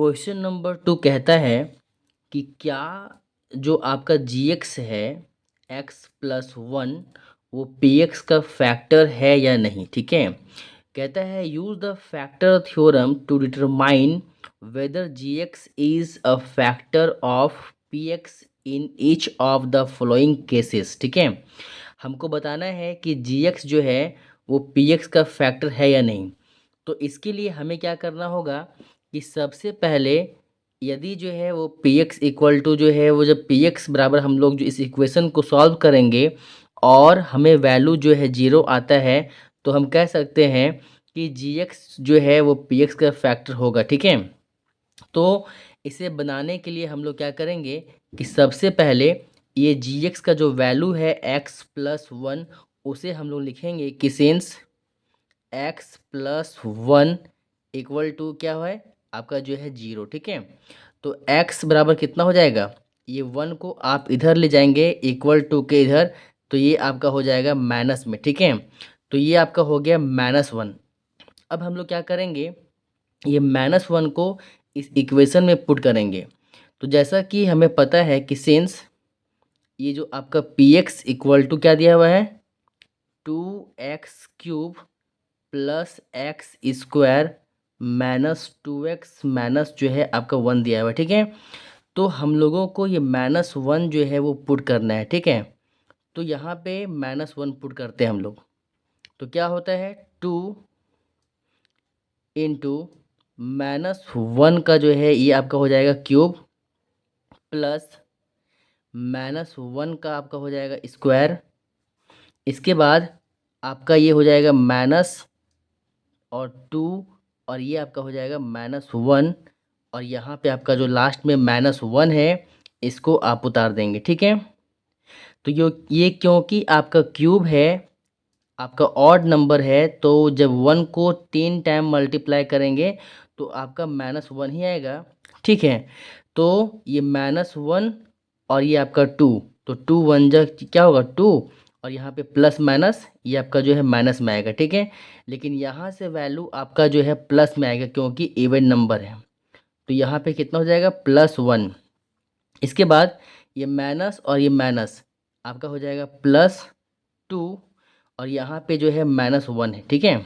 Question number 2 कहता है कि क्या जो आपका जीएक्स है एक्स प्लस वन वो पीएक्स का फैक्टर है या नहीं। ठीक है, कहता है use the factor theorem to determine whether G X is a factor of P X in each of the following cases. ठीक है, हमको बताना है कि जीएक्स जो है वो पीएक्स का फैक्टर है या नहीं। तो इसके लिए हमें क्या करना होगा कि सबसे पहले यदि जो है वो पी एक्स इक्वल टू जो है वो जब पी एक्स बराबर हम लोग जो इस इक्वेशन को सॉल्व करेंगे और हमें वैल्यू जो है जीरो आता है तो हम कह सकते हैं कि जी एक्स जो है वो पी एक्स का फैक्टर होगा। ठीक है, तो इसे बनाने के लिए हम लोग क्या करेंगे कि सबसे पहले ये जी एक्स का जो वैल्यू है एक्स प्लस वन उसे हम लोग लिखेंगे कि since X plus one equal to क्या है आपका जो है जीरो। ठीक है, तो एक्स बराबर कितना हो जाएगा, ये वन को आप इधर ले जाएंगे इक्वल टू के इधर, तो ये आपका हो जाएगा माइनस में। ठीक है, तो ये आपका हो गया माइनस वन। अब हम लोग क्या करेंगे, ये माइनस वन को इस इक्वेशन में पुट करेंगे। तो जैसा कि हमें पता है कि सिंस ये जो आपका पी एक्स इक्वल टू क्या दिया हुआ है, two X cube plus X square minus two X minus जो है आपका वन दिया हुआ है। ठीक है, तो हम लोगों को ये माइनस वन जो है वो पुट करना है। ठीक है, तो यहाँ पे माइनस वन पुट करते हैं हम लोग, तो क्या होता है टू इंटू माइनस वन का जो है ये आपका हो जाएगा क्यूब प्लस माइनस वन का आपका हो जाएगा स्क्वायर। इसके बाद आपका ये हो जाएगा माइनस और टू और ये आपका हो जाएगा माइनस वन और यहाँ पे आपका जो लास्ट में माइनस वन है इसको आप उतार देंगे। ठीक है, तो ये क्योंकि आपका क्यूब है, आपका ऑड नंबर है, तो जब वन को तीन टाइम मल्टीप्लाई करेंगे तो आपका माइनस वन ही आएगा। ठीक है, तो ये माइनस वन और ये आपका टू, तो टू वन जा क्या होगा टू और यहाँ पे प्लस माइनस ये आपका जो है माइनस में आएगा। ठीक है, लेकिन यहाँ से वैल्यू आपका जो है प्लस में आएगा क्योंकि इवन नंबर है, तो यहाँ पे कितना हो जाएगा प्लस वन। इसके बाद ये माइनस और ये माइनस आपका हो जाएगा प्लस टू और यहाँ पे जो है माइनस वन है। ठीक है,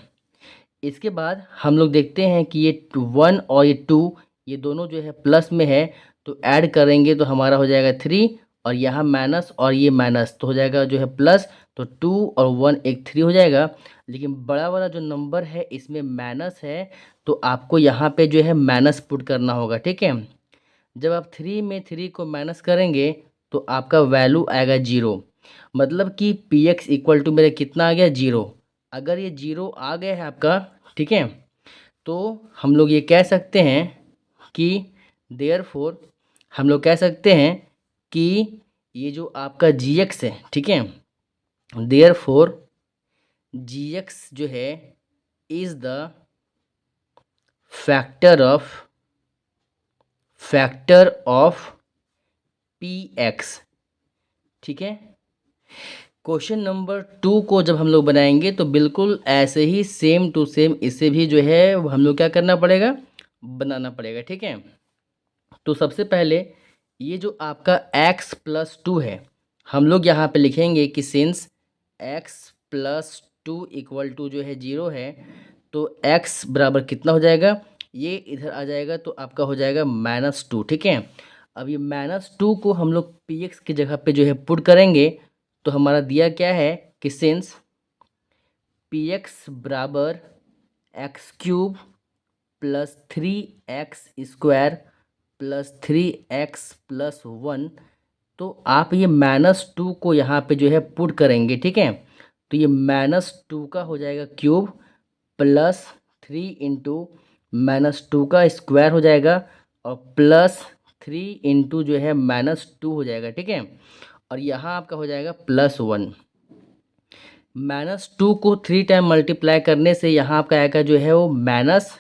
इसके बाद हम लोग देखते हैं कि ये वन और ये टू ये दोनों जो है प्लस में है, तो ऐड करेंगे तो हमारा हो जाएगा थ्री और यहाँ माइनस और ये माइनस तो हो जाएगा जो है प्लस, तो टू और वन एक थ्री हो जाएगा। लेकिन बड़ा वाला जो नंबर है इसमें माइनस है, तो आपको यहाँ पे जो है माइनस पुट करना होगा। ठीक है, जब आप थ्री में थ्री को माइनस करेंगे तो आपका वैल्यू आएगा जीरो, मतलब कि पी एक्स इक्वल टू मेरा कितना आ गया जीरो। अगर ये जीरो आ गया है आपका, ठीक है, तो हम लोग ये कह सकते हैं कि देयरफॉर हम लोग कह सकते हैं कि ये जो आपका जी एक्स है, ठीक है, देयरफॉर जी एक्स जो है is the factor of P x. ठीक है, क्वेश्चन नंबर 2 को जब हम लोग बनाएंगे तो बिल्कुल ऐसे ही सेम टू सेम इसे भी जो है हम लोग क्या करना पड़ेगा, बनाना पड़ेगा। ठीक है, तो सबसे पहले ये जो आपका x प्लस टू है हम लोग यहाँ पे लिखेंगे कि since x plus two equal to जो है जीरो है, तो x बराबर कितना हो जाएगा, ये इधर आ जाएगा तो आपका हो जाएगा माइनस टू। ठीक है, अब ये माइनस टू को हम लोग पी एक्स की जगह पे जो है पुट करेंगे, तो हमारा दिया क्या है कि सिंस पी एक्स बराबर x cube plus three x square plus three x plus one, तो आप ये माइनस टू को यहाँ पे जो है पुट करेंगे। ठीक है, तो ये माइनस टू का हो जाएगा cube plus three into minus two का स्क्वायर हो जाएगा और प्लस थ्री इंटू जो है माइनस टू हो जाएगा। ठीक है, और यहाँ आपका हो जाएगा प्लस वन। माइनस टू को थ्री टाइम मल्टीप्लाई करने से यहाँ आपका आएगा जो है वो माइनस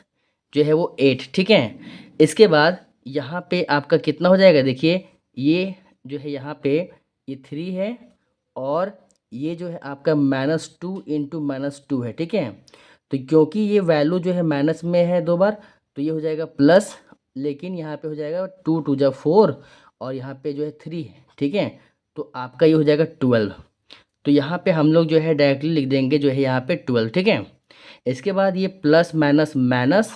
जो है वो एट। ठीक है, इसके बाद यहाँ पे आपका कितना हो जाएगा, देखिए ये जो है यहाँ पे ये थ्री है और ये जो है आपका minus two into minus two है। ठीक है, तो क्योंकि ये वैल्यू जो है माइनस में है दो बार, तो ये हो जाएगा प्लस लेकिन यहाँ पे हो जाएगा 2 2 जा 4 और यहाँ पे जो है 3 है, ठीक है। तो आपका ये हो जाएगा 12। तो यहाँ पे हम लोग जो है डायरेक्टली लिख देंगे जो है यहाँ पे 12, ठीक है। इसके बाद ये प्लस माइनस माइनस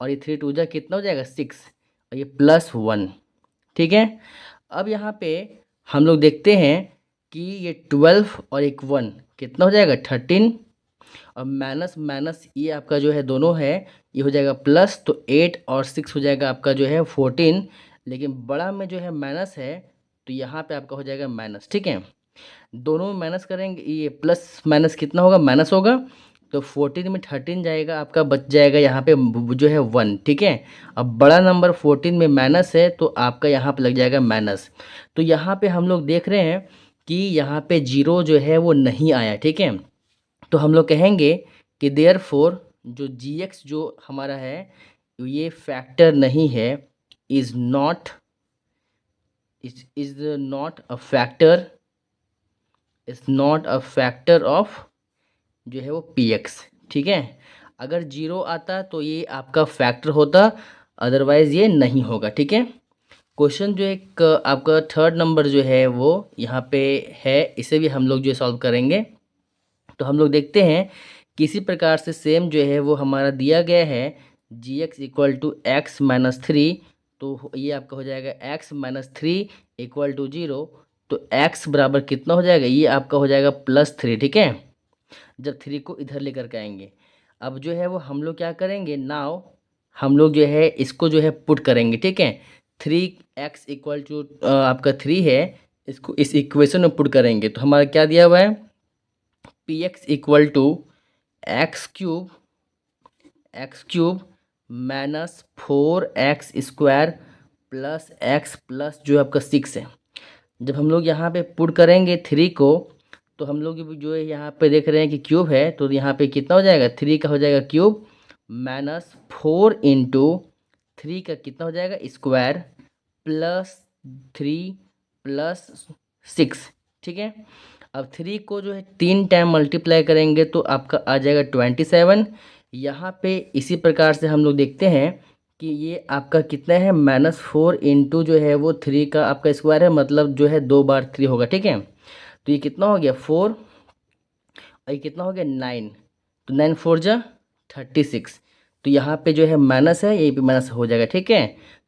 और ये 3 2 जा कितना हो जाएगा 6 और ये +1, ठीक है। अब यहाँ पे हम लोग देखते हैं कि ये 12 और एक 1 कितना हो जाएगा 13 और माइनस माइनस ये आपका जो है दोनों है, ये हो जाएगा प्लस, तो 8 और 6 हो जाएगा आपका जो है 14। लेकिन बड़ा में जो है माइनस है तो यहाँ पे आपका हो जाएगा माइनस, ठीक है। दोनों में माइनस करेंगे, ये प्लस माइनस कितना होगा माइनस होगा, तो 14 में 13 जाएगा आपका, बच जाएगा यहाँ पे जो है 1, ठीक है। अब बड़ा नंबर 14 में माइनस है तो आपका यहाँ पे लग जाएगा माइनस। तो यहाँ पे हम लोग देख रहे हैं कि यहाँ पे जीरो जो है वो नहीं आया, ठीक है। तो हम लोग कहेंगे कि देयरफॉर जो gx जो हमारा है ये फैक्टर नहीं है, is not is not a factor, is not a factor of जो है वो px, ठीक है। अगर जीरो आता तो ये आपका फैक्टर होता, अदरवाइज़ ये नहीं होगा, ठीक है। क्वेश्चन जो एक आपका थर्ड नंबर जो है वो यहाँ पे है, इसे भी हम लोग जो सॉल्व करेंगे। तो हम लोग देखते हैं किसी प्रकार से सेम जो है वो हमारा दिया गया है gx equal to X minus three, तो ये आपका हो जाएगा x minus three equal to 0। तो x बराबर कितना हो जाएगा, ये आपका हो जाएगा +3, ठीक है। जब 3 को इधर लेकर के आएंगे, अब जो है वो हम लोग क्या करेंगे, नाउ हम लोग जो है इसको जो है पुट करेंगे, ठीक है। 3x इक्वल टू आपका 3 है, इसको इस इक्वेशन में पुट करेंगे तो हमारा क्या दिया हुआ है, px equal to X cube minus 4x square plus x plus जो आपका 6 है। जब हम लोग यहाँ पे पुट करेंगे 3 को, तो हम लोग जो है यहाँ पे देख रहे हैं कि क्यूब है, तो यहाँ पे कितना हो जाएगा 3 का हो जाएगा क्यूब माइनस 4 इंटू 3 का कितना हो जाएगा स्क्वायर +3 प्लस 6, ठीक है। अब 3 को जो है 3 टाइम मल्टीप्लाई करेंगे तो आपका आ जाएगा 27। यहाँ पे इसी प्रकार से हम लोग देखते हैं कि ये आपका कितना है -4 इंटू जो है वो 3 का आपका स्क्वायर है, मतलब जो है 2 बार 3 होगा, ठीक है। तो ये कितना हो गया 4 और ये कितना हो गया 9, तो 9 4 जा 36। तो यहाँ पे जो है माइनस है, यहीं पे माइनस हो जाएगा, ठीक है।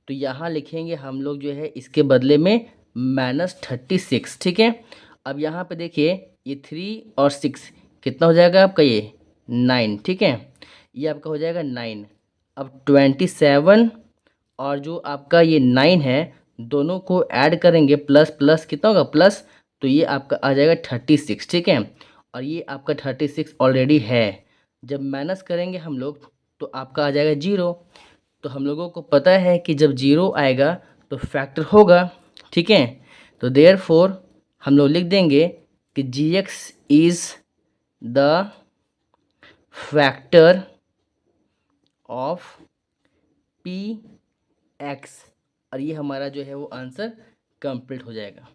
तो यहाँ लिखेंगे हम लोग जो है इसके बदले में -36, ठीक है। अब यहाँ पे देखिए ये 3 और 6 कितना हो जाएगा आपका ये 9, ठीक है। ये आपका हो जाएगा 9। अब 27 और जो आपका ये 9 है, दोनों को ऐड करेंगे, प्लस प्लस कितना होगा प्लस, तो ये आपका आ जाएगा 36, ठीक है। और ये आपका 36 ऑलरेडी है, जब माइनस करेंगे हम लोग तो आपका आ जाएगा 0। तो हम लोगों को पता है कि जब 0 आएगा तो फैक्टर होगा, ठीक है। तो देयरफॉर हम लोग लिख देंगे कि gx is the factor of p x, और ये हमारा जो है वो आंसर कंप्लीट हो जाएगा।